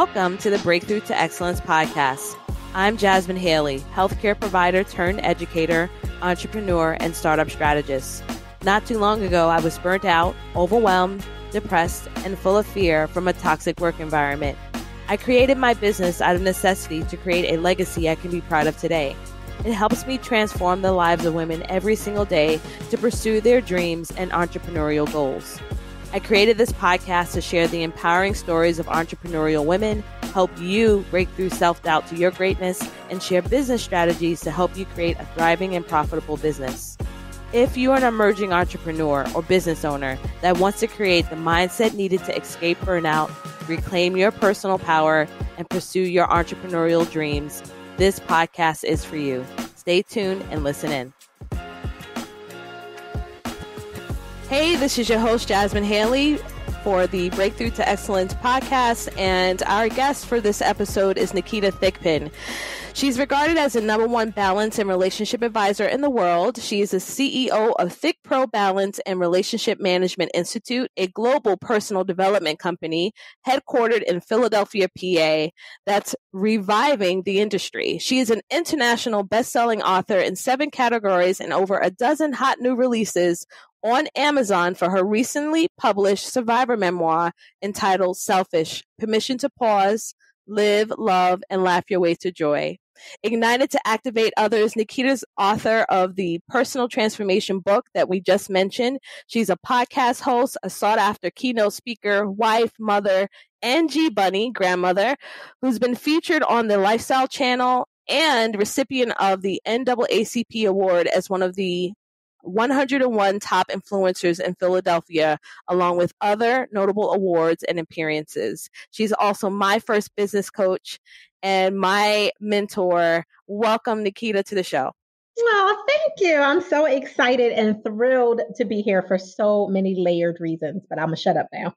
Welcome to the Breakthrough to Excellence podcast. I'm Jasmin Haley, healthcare provider turned educator, entrepreneur, and startup strategist. Not too long ago, I was burnt out, overwhelmed, depressed, and full of fear from a toxic work environment. I created my business out of necessity to create a legacy I can be proud of today. It helps me transform the lives of women every single day to pursue their dreams and entrepreneurial goals. I created this podcast to share the empowering stories of entrepreneurial women, help you break through self-doubt to your greatness, and share business strategies to help you create a thriving and profitable business. If you are an emerging entrepreneur or business owner that wants to create the mindset needed to escape burnout, reclaim your personal power, and pursue your entrepreneurial dreams, this podcast is for you. Stay tuned and listen in. Hey, this is your host, Jasmin Haley, for the Breakthrough to Excellence podcast, and our guest for this episode is Nikita Thigpen. She's regarded as the #1 balance and relationship advisor in the world. She is the CEO of Thick Pro Balance and Relationship Management Institute, a global personal development company headquartered in Philadelphia, PA, that's reviving the industry. She is an international best-selling author in 7 categories and over a dozen hot new releases on Amazon for her recently published survivor memoir entitled Selfish: Permission to Pause, Live, Love, and Laugh Your Way to Joy. Ignited to activate others, Nikita's author of the personal transformation book that we just mentioned. She's a podcast host, a sought-after keynote speaker, wife, mother, and G-Bunny, grandmother, who's been featured on the Lifestyle Channel and recipient of the NAACP Award as one of the 101 top influencers in Philadelphia, along with other notable awards and appearances. She's also my first business coach and my mentor. Welcome, Nikita, to the show. Oh, thank you. I'm so excited and thrilled to be here for so many layered reasons, but I'm going to shut up now.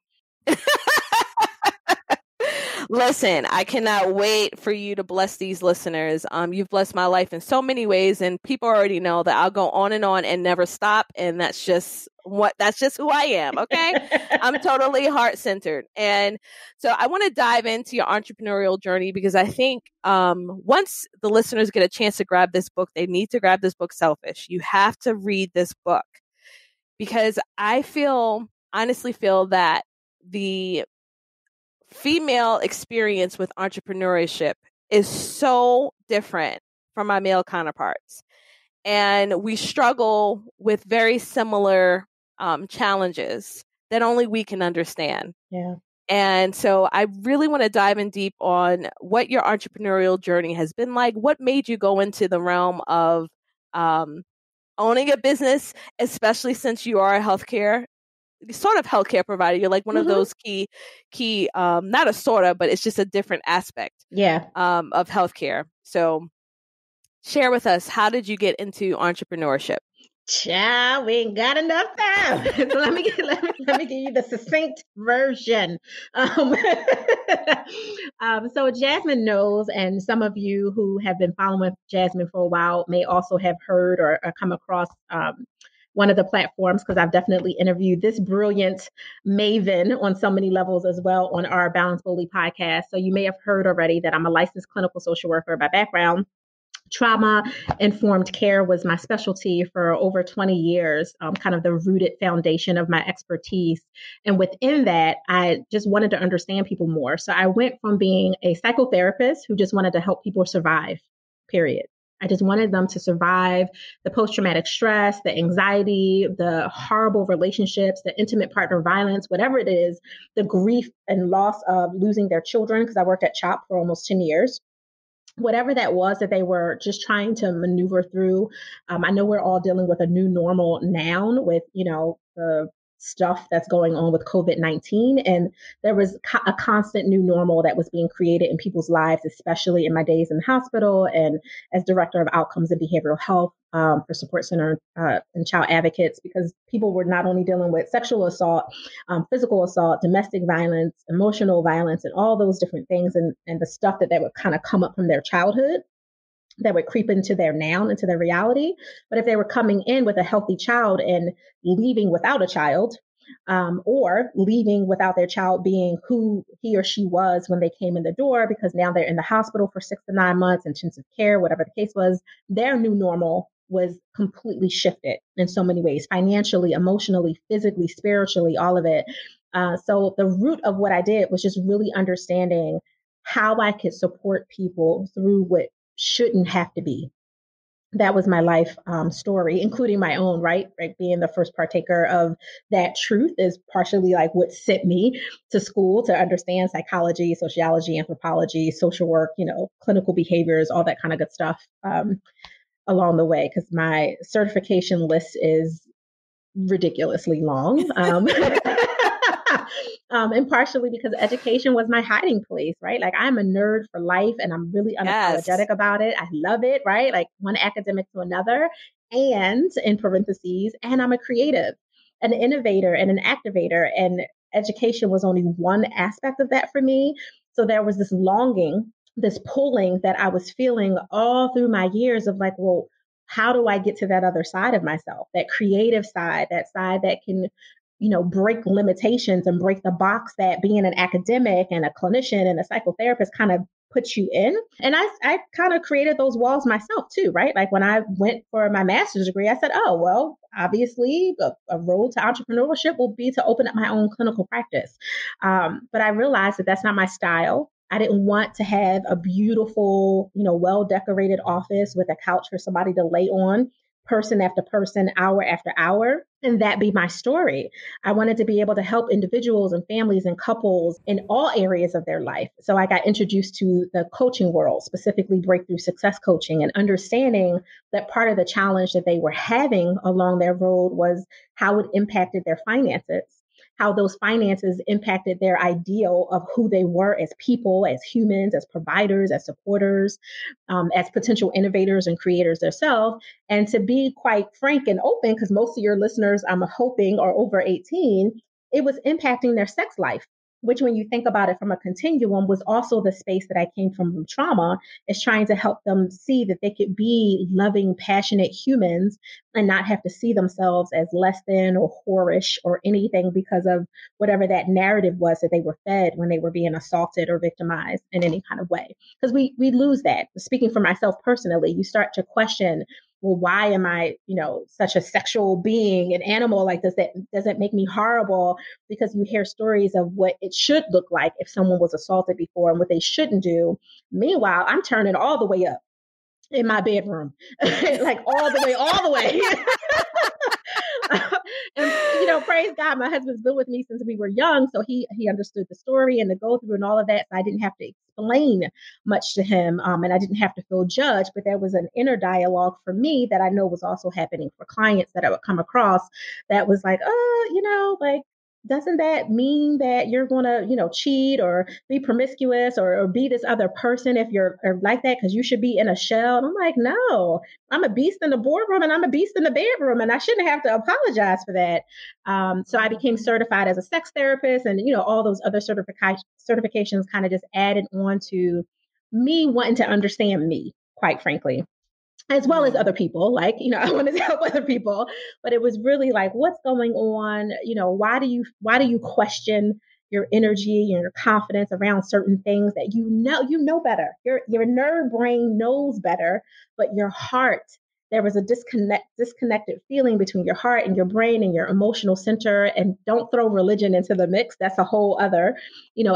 Listen, I cannot wait for you to bless these listeners. You've blessed my life in so many ways, and people already know that I'll go on and never stop. And that's just who I am. Okay. I'm totally heart-centered. And so I want to dive into your entrepreneurial journey because I think, once the listeners get a chance to grab this book, they need to grab this book, Selfish. You have to read this book because I honestly feel that the female experience with entrepreneurship is so different from my male counterparts. And we struggle with very similar challenges that only we can understand. Yeah. And so I really want to dive in deep on what your entrepreneurial journey has been like. What made you go into the realm of owning a business, especially since you are a healthcare healthcare provider. You're like one of those key, not a sort of, but it's just a different aspect of healthcare. So share with us, how did you get into entrepreneurship? Child, we ain't got enough time. So let me give you the succinct version. So Jasmin knows, and some of you who have been following Jasmin for a while may also have heard or come across one of the platforms, because I've definitely interviewed this brilliant maven on so many levels as well on our Balance Boldly podcast. So you may have heard already that I'm a licensed clinical social worker by background. Trauma-informed care was my specialty for over 20 years, kind of the rooted foundation of my expertise. And within that, I just wanted to understand people more. So I went from being a psychotherapist who just wanted to help people survive, period. I just wanted them to survive the post-traumatic stress, the anxiety, the horrible relationships, the intimate partner violence, whatever it is, the grief and loss of losing their children, because I worked at CHOP for almost 10 years. Whatever that was that they were just trying to maneuver through. I know we're all dealing with a new normal now with, the stuff that's going on with COVID-19. And there was a constant new normal that was being created in people's lives, especially in my days in the hospital and as director of outcomes and behavioral health for Support Center and Child Advocates, because people were not only dealing with sexual assault, physical assault, domestic violence, emotional violence, and all those different things, and the stuff that would kind of come up from their childhood that would creep into their now, into their reality. But if they were coming in with a healthy child and leaving without a child, or leaving without their child being who he or she was when they came in the door, because now they're in the hospital for 6 to 9 months, intensive care, whatever the case was. Their new normal was completely shifted in so many ways, financially, emotionally, physically, spiritually, all of it. So the root of what I did was just really understanding how I could support people through what shouldn't have to be. That was my life story, including my own, right? Right, being the first partaker of that truth is partially like what sent me to school to understand psychology, sociology, anthropology, social work, clinical behaviors, all that kind of good stuff along the way. Because my certification list is ridiculously long. And partially because education was my hiding place, right? Like I'm a nerd for life and I'm really unapologetic Yes. about it. I love it, right? Like one academic to another. And in parentheses, and I'm a creative, an innovator, and an activator. And education was only one aspect of that for me. So there was this longing, this pulling that I was feeling all through my years of like, well, how do I get to that other side of myself, that creative side, that side that can, break limitations and break the box that being an academic and a clinician and a psychotherapist kind of puts you in. And I kind of created those walls myself too, right? Like when I went for my master's degree, I said, oh, well, obviously a road to entrepreneurship will be to open up my own clinical practice. But I realized that that's not my style. I didn't want to have a beautiful, well decorated office with a couch for somebody to lay on, person after person, hour after hour, and that be my story. I wanted to be able to help individuals and families and couples in all areas of their life. So I got introduced to the coaching world, specifically breakthrough success coaching, and understanding that part of the challenge that they were having along their road was how it impacted their finances, how those finances impacted their ideal of who they were as people, as humans, as providers, as supporters, as potential innovators and creators themselves. And to be quite frank and open, because most of your listeners, I'm hoping, are over 18, it was impacting their sex life, which, when you think about it from a continuum, was also the space that I came from trauma, is trying to help them see that they could be loving, passionate humans and not have to see themselves as less than or whorish or anything because of whatever that narrative was that they were fed when they were being assaulted or victimized in any kind of way. Because we lose that. Speaking for myself personally, you start to question, well, why am I, such a sexual being, an animal? Like, does that make me horrible? Because you hear stories of what it should look like if someone was assaulted before and what they shouldn't do. Meanwhile, I'm turning all the way up in my bedroom, like all the way. And praise God, my husband's been with me since we were young, so he understood the story and the go through and all of that. So I didn't have to explain much to him, and I didn't have to feel judged. But there was an inner dialogue for me that I know was also happening for clients that I would come across. That was like, like, doesn't that mean that you're going to, cheat or be promiscuous or be this other person if you're like that? Because you should be in a shell. And I'm like, no, I'm a beast in the boardroom and I'm a beast in the bedroom, and I shouldn't have to apologize for that. So I became certified as a sex therapist, and all those other certifications kind of just added on to me wanting to understand me, quite frankly, as well as other people. Like, I wanted to help other people, but it was really like, what's going on? Why do you question your energy and your confidence around certain things that you know better? Your nerd brain knows better, but your heart, there was a disconnected feeling between your heart and your brain and your emotional center. And don't throw religion into the mix. That's a whole other,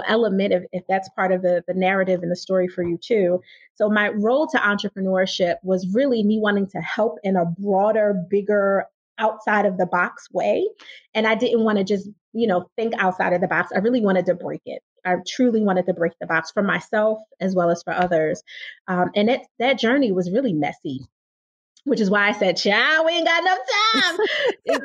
element if that's part of the narrative and the story for you too. So my road to entrepreneurship was really me wanting to help in a broader, bigger, outside of the box way. And I didn't want to just, think outside of the box. I really wanted to break it. I truly wanted to break the box for myself as well as for others. And that journey was really messy, which is why I said, child, we ain't got enough time.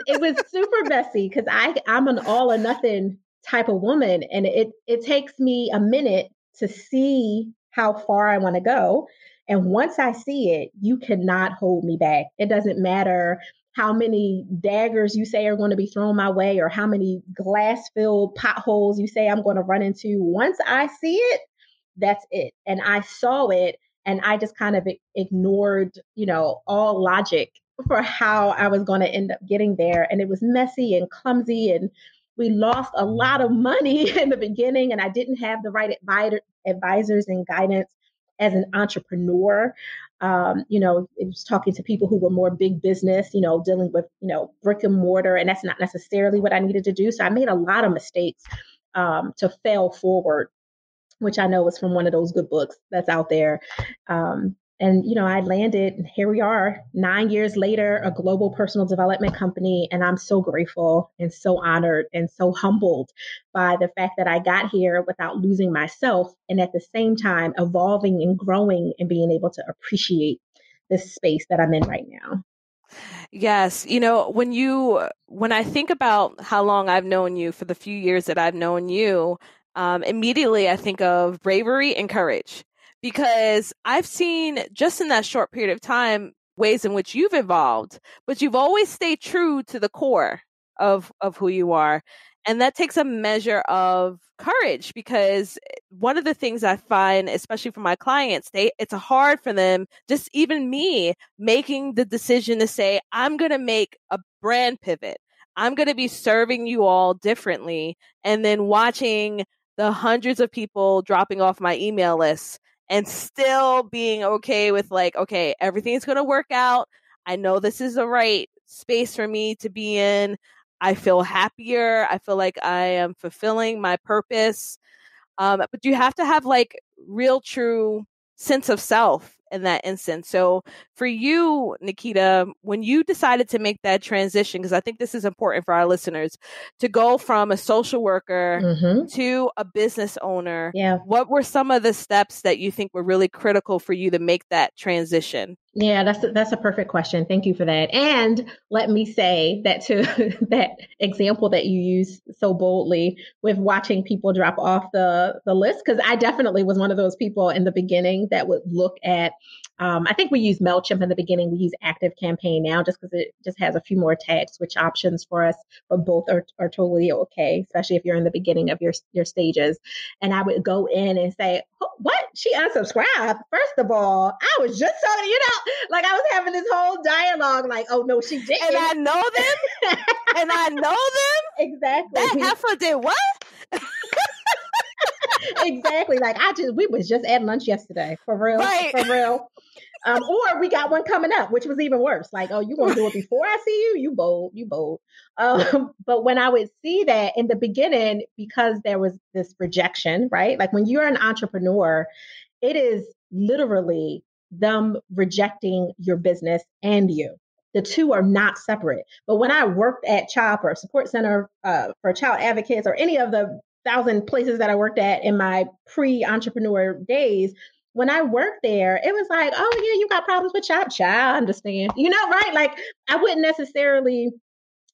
It was super messy because I'm an all or nothing type of woman. And it takes me a minute to see how far I want to go. And once I see it, you cannot hold me back. It doesn't matter how many daggers you say are going to be thrown my way or how many glass filled potholes you say I'm going to run into. Once I see it, that's it. And I saw it, and I just kind of ignored, all logic for how I was going to end up getting there. And it was messy and clumsy and We lost a lot of money in the beginning, and I didn't have the right advisors and guidance as an entrepreneur. It was talking to people who were more big business, dealing with, brick and mortar, and that's not necessarily what I needed to do. So I made a lot of mistakes to fail forward, which I know is from one of those good books that's out there. I landed, and here we are 9 years later, a global personal development company. And I'm so grateful and so honored and so humbled by the fact that I got here without losing myself. And at the same time, evolving and growing and being able to appreciate this space that I'm in right now. Yes. When I think about how long I've known you, for the few years that I've known you, immediately I think of bravery and courage, because I've seen just in that short period of time ways in which you've evolved, but you've always stayed true to the core of who you are. And that takes a measure of courage, because one of the things I find, especially for my clients, it's hard for them, just even me, making the decision to say, I'm going to make a brand pivot. I'm going to be serving you all differently. And then watching the hundreds of people dropping off my email list and still being okay with, like, okay, everything's going to work out. I know this is the right space for me to be in. I feel happier. I feel like I am fulfilling my purpose. But you have to have like real, true sense of self in that instance. So for you, Nikita, when you decided to make that transition, because I think this is important for our listeners, to go from a social worker to a business owner, what were some of the steps that you think were really critical for you to make that transition? Yeah, that's a perfect question. Thank you for that. And let me say that to that example that you use so boldly with watching people drop off the list, because I definitely was one of those people in the beginning that would look at, I think we used MailChimp in the beginning. We use Active Campaign now just because it just has a few more tag switch options for us, but both are totally okay, especially if you're in the beginning of your stages. And I would go in and say, oh, what? She unsubscribed? First of all, I was just talking, like I was having this whole dialogue, like, oh no, she didn't. And I know them. And I know them. Exactly. That heifer did what? Exactly. Like we was just at lunch yesterday. For real. Right. For real. Or we got one coming up, which was even worse. Like, oh, you want to do it before I see you? You bold. But when I would see that in the beginning, because there was this rejection, right? Like when you're an entrepreneur, it is literally them rejecting your business and you. The two are not separate. But when I worked at CHOP or Support Center for Child Advocates or any of the 1,000 places that I worked at in my pre-entrepreneur days, when I worked there, it was like, oh yeah, you got problems with CHOP, child, I understand. Right? Like I wouldn't necessarily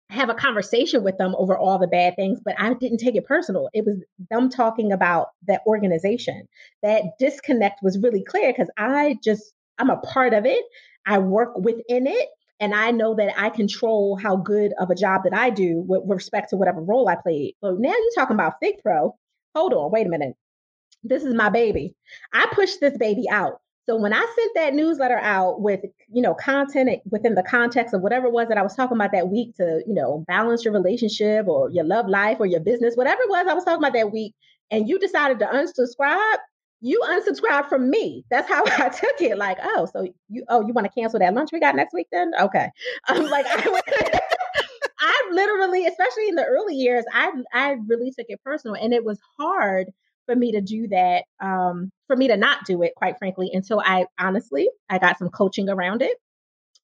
have a conversation with them over all the bad things, but I didn't take it personal. It was them talking about that organization. That disconnect was really clear because I'm a part of it. I work within it. And I know that I control how good of a job that I do with respect to whatever role I played. But now you're talking about Fig Pro. Hold on, wait a minute. This is my baby. I pushed this baby out. So when I sent that newsletter out with, content within the context of whatever it was that I was talking about that week to, balance your relationship or your love life or your business, whatever it was I was talking about that week, and you decided to unsubscribe, you unsubscribed from me. That's how I took it. Like, so you want to cancel that lunch we got next week then? Okay. Like I literally, especially in the early years, I really took it personal, and it was hard for me to do that, for me to not do it, quite frankly, until I got some coaching around it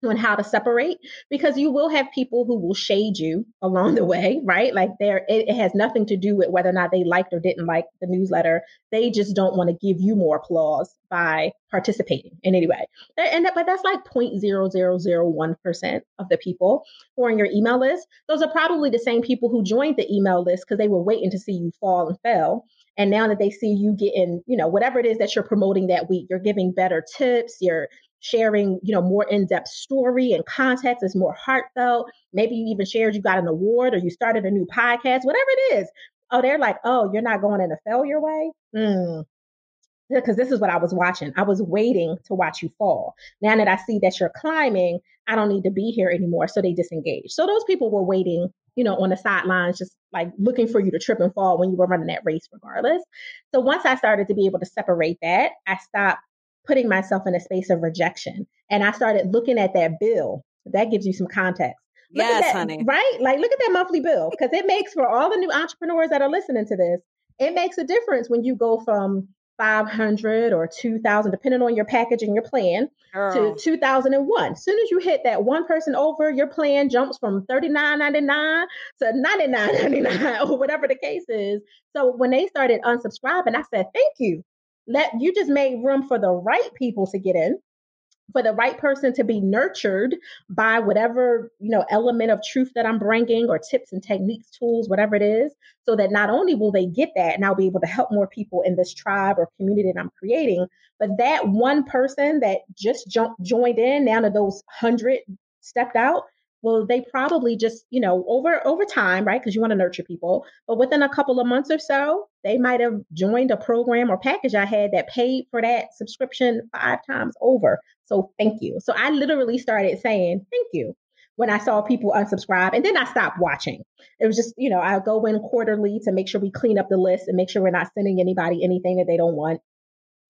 on how to separate, because you will have people who will shade you along the way, right? Like it has nothing to do with whether or not they liked or didn't like the newsletter. They just don't want to give you more applause by participating in any way. But that's like 0.0001% of the people who are on your email list. Those are probably the same people who joined the email list because they were waiting to see you fall and fail. And now that they see you getting, whatever it is that you're promoting that week, you're giving better tips, you're sharing, more in-depth story and context is more heartfelt. Maybe you even shared you got an award or you started a new podcast, whatever it is. Oh, they're like, oh, you're not going in a failure way? because this is what I was watching. I was waiting to watch you fall. Now that I see that you're climbing, I don't need to be here anymore. So they disengaged. So those people were waiting, on the sidelines, just like looking for you to trip and fall when you were running that race, regardless. So once I started to be able to separate that, I stopped putting myself in a space of rejection. And I started looking at that bill. That gives you some context. Look at Yes, that, honey. right? Like, look at that monthly bill, because it makes, for all the new entrepreneurs that are listening to this, it makes a difference when you go from 500 or 2,000, depending on your package and your plan, to Girl. 2001. As soon as you hit that one person over, your plan jumps from $39.99 to $99.99 or whatever the case is. So when they started unsubscribing, I said, thank you. You just made room for the right people to get in, for the right person to be nurtured by whatever element of truth that I'm bringing, or tips and techniques, tools, whatever it is, so that not only will they get that and I'll be able to help more people in this tribe or community that I'm creating, but that one person that just joined in, now that those 100 stepped out, well, they probably just, over time, right? Because you want to nurture people. But within a couple of months or so, they might have joined a program or package I had that paid for that subscription 5 times over. So thank you. So I literally started saying thank you when I saw people unsubscribe. And then I stopped watching. It was just, I go in quarterly to make sure we clean up the list and make sure we're not sending anybody anything that they don't want,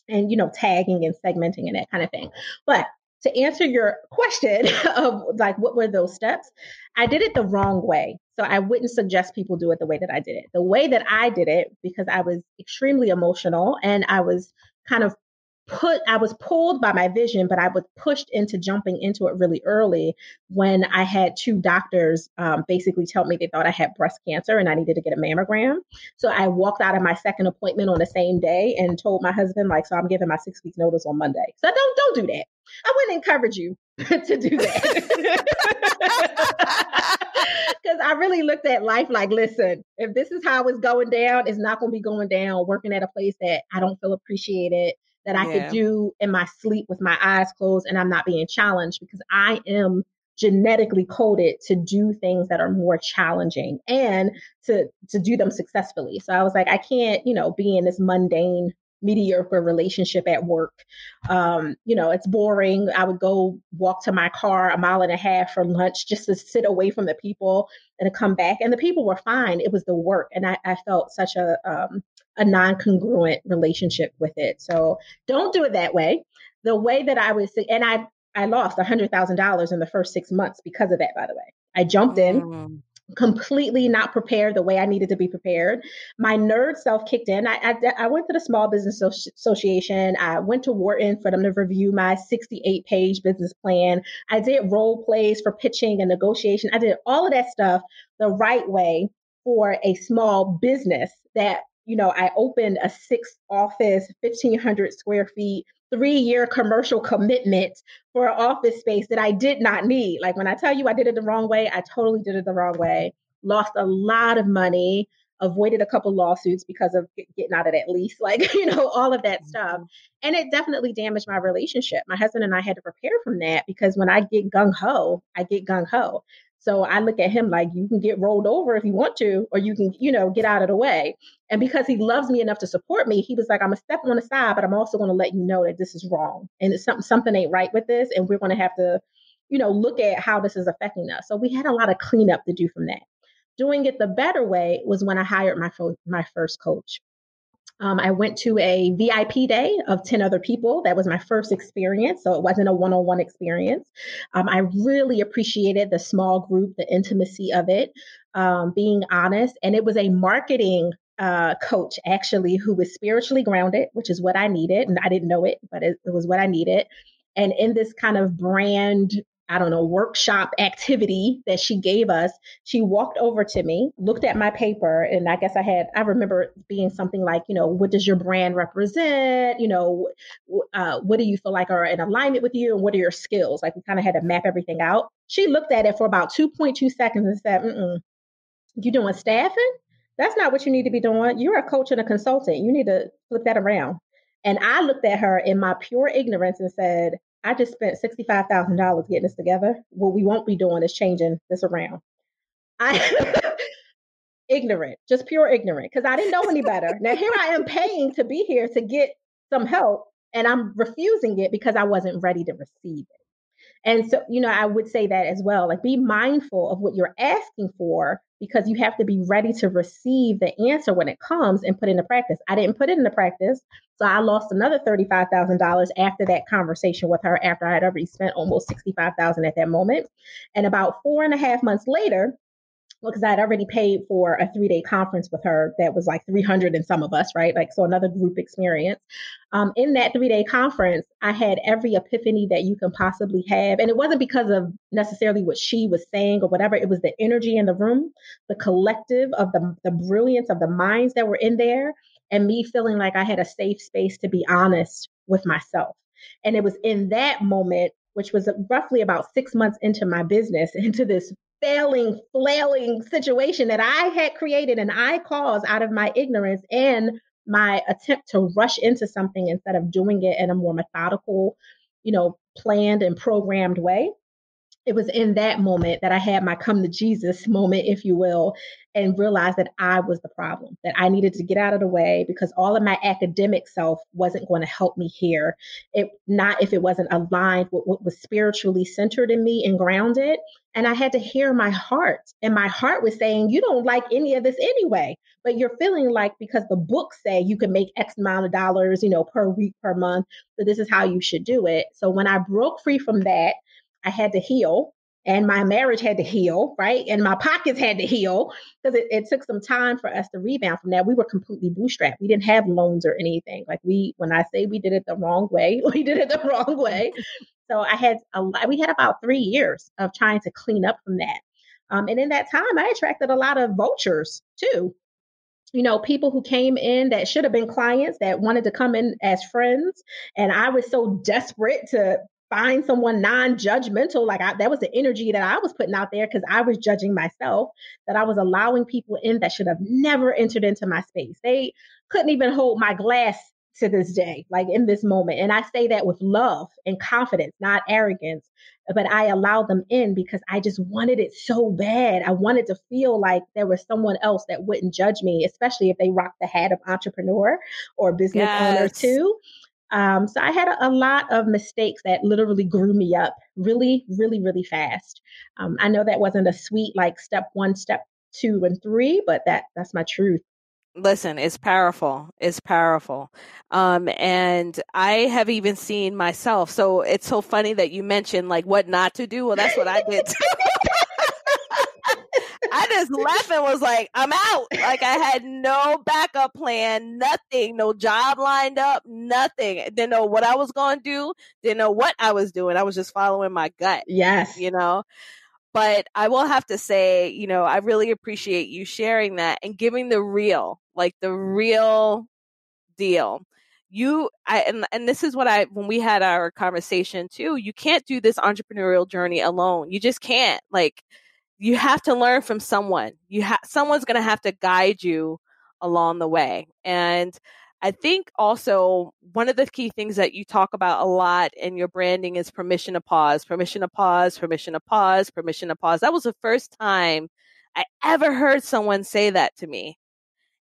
and tagging and segmenting and that kind of thing. But to answer your question of like what were those steps, I did it the wrong way. So I wouldn't suggest people do it the way that I did it. The way that I did it, because I was extremely emotional and I was kind of I was pulled by my vision, but I was pushed into jumping into it really early when I had two doctors basically tell me they thought I had breast cancer and I needed to get a mammogram. So I walked out of my second appointment on the same day and told my husband, like, so I'm giving my 6 weeks notice on Monday. So don't do that. I wouldn't encourage you to do that. Because I really looked at life like, listen, if this is how it's going down, it's not going to be going down working at a place that I don't feel appreciated, that I could do in my sleep with my eyes closed and I'm not being challenged, because I am genetically coded to do things that are more challenging and to do them successfully. So I was like, I can't, be in this mundane, mediocre relationship at work. It's boring. I would go walk to my car 1.5 miles for lunch just to sit away from the people and to come back. And the people were fine. It was the work. And I felt such a non-congruent relationship with it. So don't do it that way. The way that I was, and I lost $100,000 in the first 6 months because of that, by the way. I jumped in completely not prepared the way I needed to be prepared. My nerd self kicked in. I went to the Small Business Association. I went to Wharton for them to review my 68-page business plan. I did role plays for pitching and negotiation. I did all of that stuff the right way for a small business that, I opened a 6-office, 1,500 square feet, 3-year commercial commitment for an office space that I did not need. Like, when I tell you I did it the wrong way, I totally did it the wrong way. Lost a lot of money, avoided a couple lawsuits because of getting out of that lease, like, all of that stuff. And it definitely damaged my relationship. My husband and I had to prepare from that, because when I get gung ho, I get gung ho. So I look at him like, you can get rolled over if you want to, or you can, get out of the way. And because he loves me enough to support me, he was like, I'm gonna step on the side, but I'm also gonna let you know that this is wrong. And it's something ain't right with this. And we're gonna have to, look at how this is affecting us. So we had a lot of cleanup to do from that. Doing it the better way was when I hired my first coach. I went to a VIP day of 10 other people. That was my first experience. So it wasn't a one-on-one experience. I really appreciated the small group, the intimacy of it, being honest. And it was a marketing coach, actually, who was spiritually grounded, which is what I needed. And I didn't know it, but it was what I needed. And in this kind of brand, I don't know, workshop activity that she gave us, she walked over to me, looked at my paper, and I remember it being something like, what does your brand represent? What do you feel like are in alignment with you? And what are your skills? Like, we kind of had to map everything out. She looked at it for about 2.2 seconds and said, you doing staffing? That's not what you need to be doing. You're a coach and a consultant. You need to flip that around. And I looked at her in my pure ignorance and said, I just spent $65,000 getting this together. What we won't be doing is changing this around. I ignorant, just pure ignorant, because I didn't know any better. Now here I am paying to be here to get some help and I'm refusing it because I wasn't ready to receive it. And so, I would say that as well. Like, be mindful of what you're asking for because you have to be ready to receive the answer when it comes and put it into practice. I didn't put it into practice. So I lost another $35,000 after that conversation with her, after I had already spent almost $65,000 at that moment. And about 4.5 months later, because I had already paid for a 3-day conference with her that was like 300 and some of us, right? Like, so another group experience. In that 3-day conference, I had every epiphany that you can possibly have. And it wasn't because of necessarily what she was saying or whatever. It was the energy in the room, the collective of the brilliance of the minds that were in there, and me feeling like I had a safe space to be honest with myself. And it was in that moment, which was roughly about 6 months into my business, into this failing, flailing situation that I had created and I caused out of my ignorance and my attempt to rush into something instead of doing it in a more methodical, planned and programmed way. It was in that moment that I had my come to Jesus moment, if you will, and realized that I was the problem, that I needed to get out of the way because all of my academic self wasn't going to help me here. Not if it wasn't aligned with what was spiritually centered in me and grounded. And I had to hear my heart. And my heart was saying, you don't like any of this anyway, but you're feeling like because the books say you can make X amount of dollars, per week, per month, so this is how you should do it. So when I broke free from that, I had to heal and my marriage had to heal, right? And my pockets had to heal because it took some time for us to rebound from that. We were completely bootstrapped. We didn't have loans or anything. Like when I say we did it the wrong way, we did it the wrong way. So we had about 3 years of trying to clean up from that. And in that time, I attracted a lot of vultures too. People who came in that should have been clients that wanted to come in as friends. And I was so desperate to find someone non-judgmental. That was the energy that I was putting out there because I was judging myself, that I was allowing people in that should have never entered into my space. They couldn't even hold my glass to this day, like in this moment. And I say that with love and confidence, not arrogance, but I allowed them in because I just wanted it so bad. I wanted to feel like there was someone else that wouldn't judge me, especially if they rocked the hat of entrepreneur or business owner too. So I had a lot of mistakes that literally grew me up really, really, really fast. I know that wasn't a sweet, like step 1, step 2, and 3, but that's my truth. Listen, it's powerful. It's powerful. And I have even seen myself. So it's so funny that you mentioned like what not to do. Well, that's what I did too. I just left and was like, I'm out. Like I had no backup plan, nothing, no job lined up, nothing. Didn't know what I was going to do. Didn't know what I was doing. I was just following my gut. Yes. But I will have to say, I really appreciate you sharing that and giving the real deal. And this is what when we had our conversation too, you can't do this entrepreneurial journey alone. You just can't. Like, you have to learn from someone. Someone's going to have to guide you along the way. And I think also one of the key things that you talk about a lot in your branding is permission to pause, permission to pause, permission to pause, permission to pause. That was the first time I ever heard someone say that to me.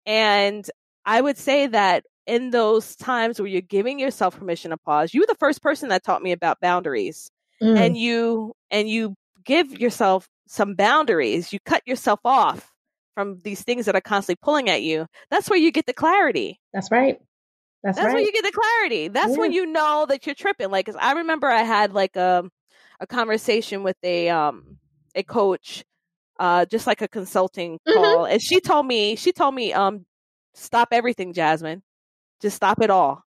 And I would say that in those times where you're giving yourself permission to pause, you were the first person that taught me about boundaries. And you give yourself some boundaries. You cut yourself off from these things that are constantly pulling at you. That's where you get the clarity. That's right. That's right. Where you get the clarity. That's when you know that you're tripping. Like, 'cause I remember I had like a conversation with a coach, just like a consulting call. And she told me, stop everything, Jasmin. Just stop it all.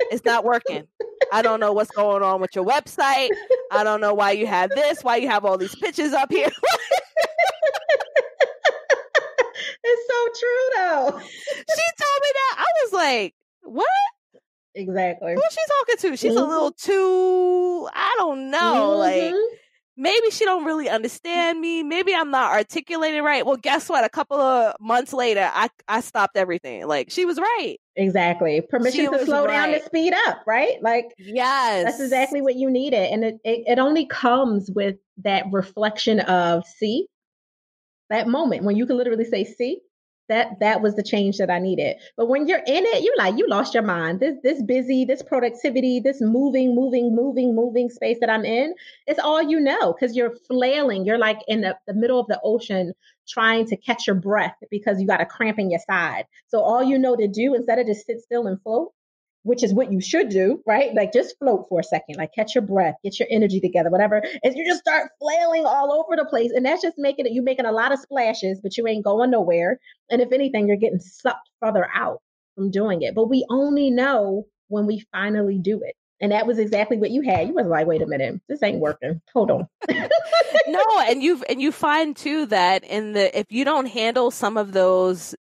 It's not working. I don't know what's going on with your website. I don't know why you have this, why you have all these pictures up here. It's so true, though. She told me that. I was like, what? Exactly. Who's she talking to? She's a little too, I don't know. Like, maybe she don't really understand me. Maybe I'm not articulating right. Well, guess what? A couple of months later, I stopped everything. Like, she was right. Exactly. Permission to slow down to speed up, right? Like, yes, that's exactly what you needed. And it only comes with that reflection of, see, that moment when you can literally say, see, That was the change that I needed. But when you're in it, you're like, you lost your mind. This busy, this productivity, this moving space that I'm in, it's all you know, because you're flailing. You're like in the middle of the ocean trying to catch your breath because you got a cramp in your side. So all you know to do instead of just sit still and float, which is what you should do, right? Like just float for a second, like catch your breath, get your energy together, whatever. And you just start flailing all over the place. And that's just making it, you making a lot of splashes, but you ain't going nowhere. And if anything, you're getting sucked further out from doing it. But we only know when we finally do it. And that was exactly what you had. You was like, wait a minute, this ain't working. Hold on. No, and you find too that if you don't handle some of those,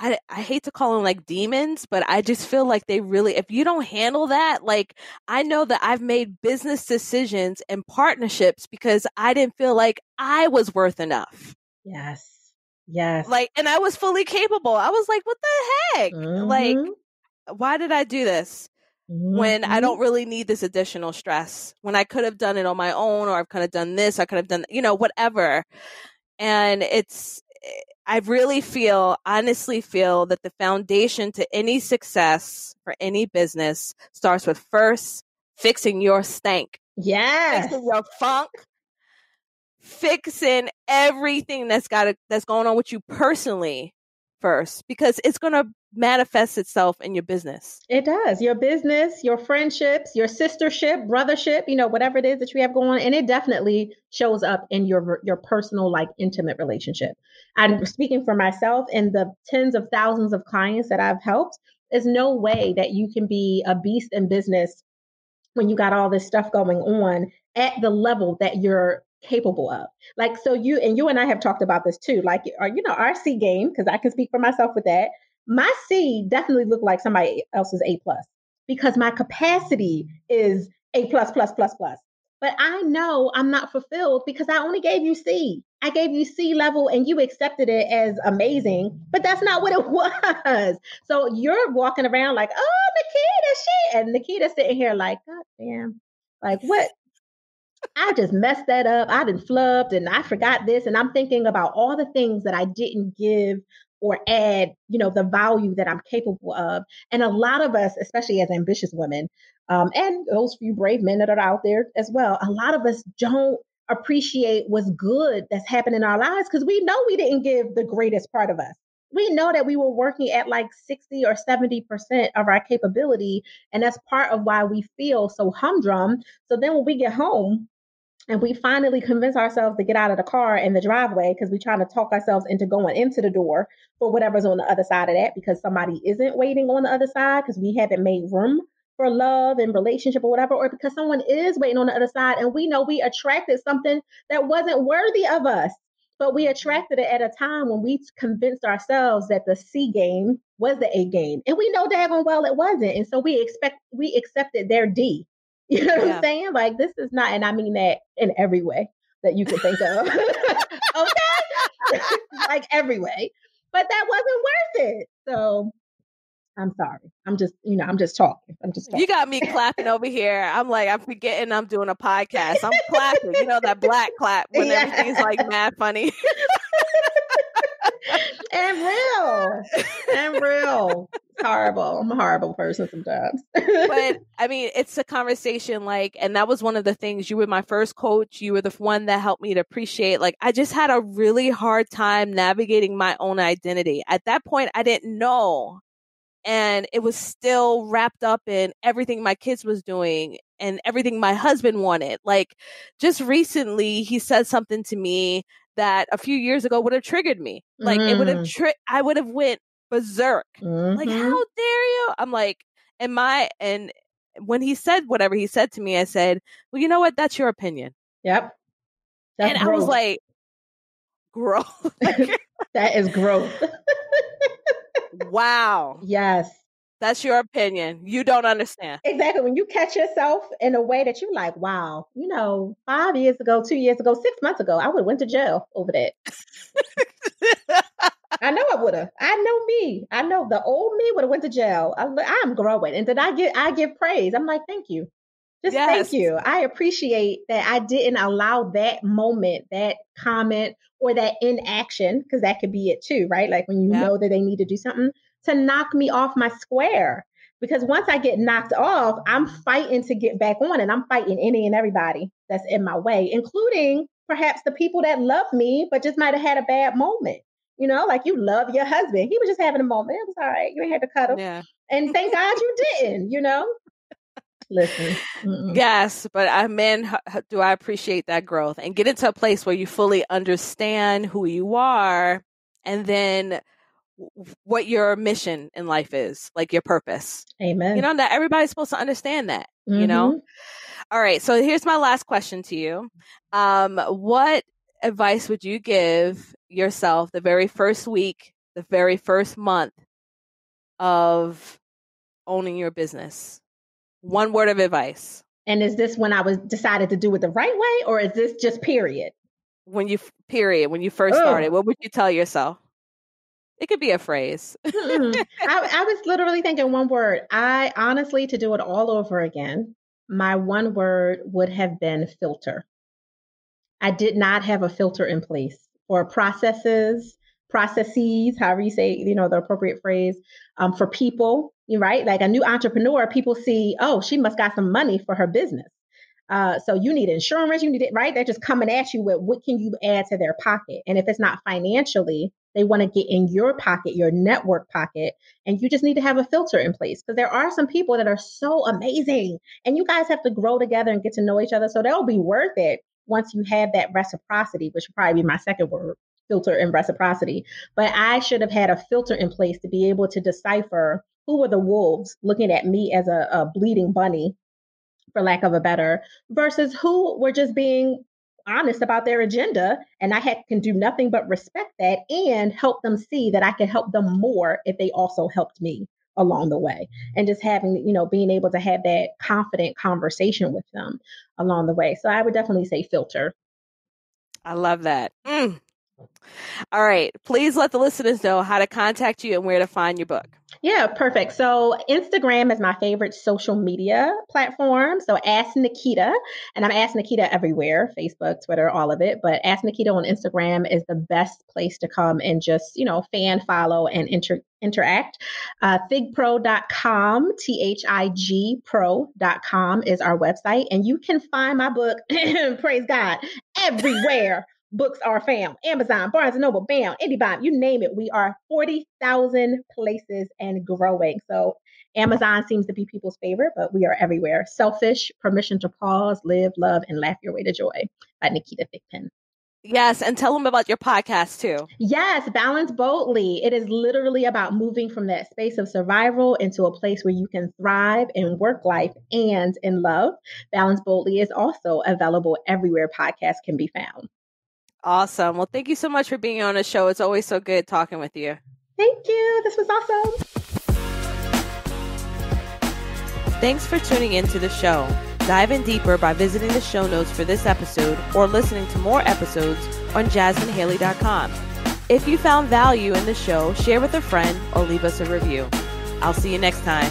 I hate to call them like demons, but I just feel like they really, if you don't handle that, like I know that I've made business decisions and partnerships because I didn't feel like I was worth enough. Yes. Yes. Like, and I was fully capable. I was like, what the heck? Like, why did I do this when I don't really need this additional stress? When I could have done it on my own, or I could have done this, I could have done, whatever. And I really honestly feel that the foundation to any success for any business starts with first fixing your stank. Yes. Fixing your funk. Fixing everything that's going on with you personally first, because it's going to manifest itself in your business. It does. Your business, your friendships, your sistership, brothership, whatever it is that you have going on. And it definitely shows up in your personal, like intimate relationship. I'm speaking for myself and the tens of thousands of clients that I've helped. There's no way that you can be a beast in business when you got all this stuff going on at the level that you're capable of. Like, so you and I have talked about this too, like, our C game, because I can speak for myself with that. My C definitely looked like somebody else's A plus because my capacity is A plus plus plus plus. But I know I'm not fulfilled because I only gave you C. I gave you C level and you accepted it as amazing, but that's not what it was. So you're walking around like, oh, Nikita, and Nikita's sitting here like, God damn, like what? I just messed that up. I done flubbed and I forgot this. And I'm thinking about all the things that I didn't give or add, the value that I'm capable of. And a lot of us, especially as ambitious women, and those few brave men that are out there as well, a lot of us don't appreciate what's good that's happened in our lives because we know we didn't give the greatest part of us. We know that we were working at like 60 or 70% of our capability. And that's part of why we feel so humdrum. So then when we get home, and we finally convince ourselves to get out of the car in the driveway because we're trying to talk ourselves into going into the door for whatever's on the other side of that because somebody isn't waiting on the other side because we haven't made room for love and relationship or whatever, or because someone is waiting on the other side and we know we attracted something that wasn't worthy of us. But we attracted it at a time when we convinced ourselves that the C game was the A game. And we know daggone well it wasn't. And so we accepted their D. You know what I'm saying? Like, this is not, and I mean that in every way that you can think of. Okay? Like every way. But that wasn't worth it. So I'm sorry. I'm just talking. You got me clapping over here. I'm like, I'm forgetting I'm doing a podcast. I'm clapping. That black clap when everything's like mad funny. and real. It's horrible. I'm a horrible person sometimes. But I mean, it's a conversation and that was one of the things. You were my first coach. You were the one that helped me to appreciate. Like, I just had a really hard time navigating my own identity. At that point, I didn't know. And it was still wrapped up in everything my kids was doing and everything my husband wanted. Like, just recently, he said something to me that a few years ago would have triggered me. Like, it would have I would have went berserk. Like, how dare you? I'm like, and when he said whatever he said to me, I said, well, you know what? That's your opinion. Yep. That's growth. I was like, growth. That is growth. Wow. Yes. That's your opinion. You don't understand. Exactly. When you catch yourself in a way that you're like, wow, 5 years ago, 2 years ago, 6 months ago, I would have went to jail over that. I know I would have. I know me. I know the old me would have went to jail. I'm growing. And then I give praise. I'm like, thank you. Just thank Yes. you. I appreciate that I didn't allow that moment, that comment, or that inaction, because that could be it too, right? Like when you Yep. know that they need to do something to knock me off my square. Because once I get knocked off, I'm fighting to get back on, and I'm fighting any and everybody that's in my way, including perhaps the people that love me, but just might have had a bad moment. You know, like you love your husband. He was just having a moment. It was all right. You ain't had to cut him. Yeah. And thank God you didn't, you know? Listen. Yes, but do I appreciate that growth and get into a place where you fully understand who you are and then what your mission in life is, like your purpose. Amen. Not everybody's supposed to understand that, Mm-hmm. All right, so here's my last question to you. What advice would you give yourself the very first week, the very first month of owning your business? One word of advice. And is this when I was decided to do it the right way, or is this just period? When you first started, what would you tell yourself? It could be a phrase. I was literally thinking one word. I honestly, to do it all over again, my one word would have been filter. I did not have a filter in place for processes, however you say, the appropriate phrase, for people, right? Like a new entrepreneur, people see, oh, she must got some money for her business. So you need insurance, you need it, right? They're just coming at you with what can you add to their pocket. And if it's not financially, they want to get in your pocket, your network pocket, and you just need to have a filter in place because there are some people that are so amazing and you guys have to grow together and get to know each other. So they'll be worth it once you have that reciprocity, which would probably be my second word, filter and reciprocity. But I should have had a filter in place to be able to decipher who were the wolves looking at me as a bleeding bunny, for lack of a better, versus who were just being honest about their agenda. And can do nothing but respect that and help them see that I can help them more if they also helped me along the way. And just having, being able to have that confident conversation with them along the way. So I would definitely say filter. I love that. All right. Please let the listeners know how to contact you and where to find your book. Yeah, perfect. So Instagram is my favorite social media platform. So Ask Nikita, and I'm Ask Nikita everywhere, Facebook, Twitter, all of it. But Ask Nikita on Instagram is the best place to come and just, fan, follow, and interact. Thigpro.com, THIGpro.com is our website. And you can find my book, praise God, everywhere books are found. Amazon, Barnes & Noble, BAM, IndieBound, you name it. We are 40,000 places and growing. So Amazon seems to be people's favorite, but we are everywhere. Selfish, Permission to Pause, Live, Love, and Laugh Your Way to Joy by Nikita Thigpen. Yes, and tell them about your podcast too. Yes, Balance Boldly. It is literally about moving from that space of survival into a place where you can thrive in work life and in love. Balance Boldly is also available everywhere podcasts can be found. Awesome. Well, thank you so much for being on the show. It's always so good talking with you. Thank you. This was awesome. Thanks for tuning in to the show. Dive in deeper by visiting the show notes for this episode or listening to more episodes on JasminHaley.com. If you found value in the show, share with a friend or leave us a review. I'll see you next time.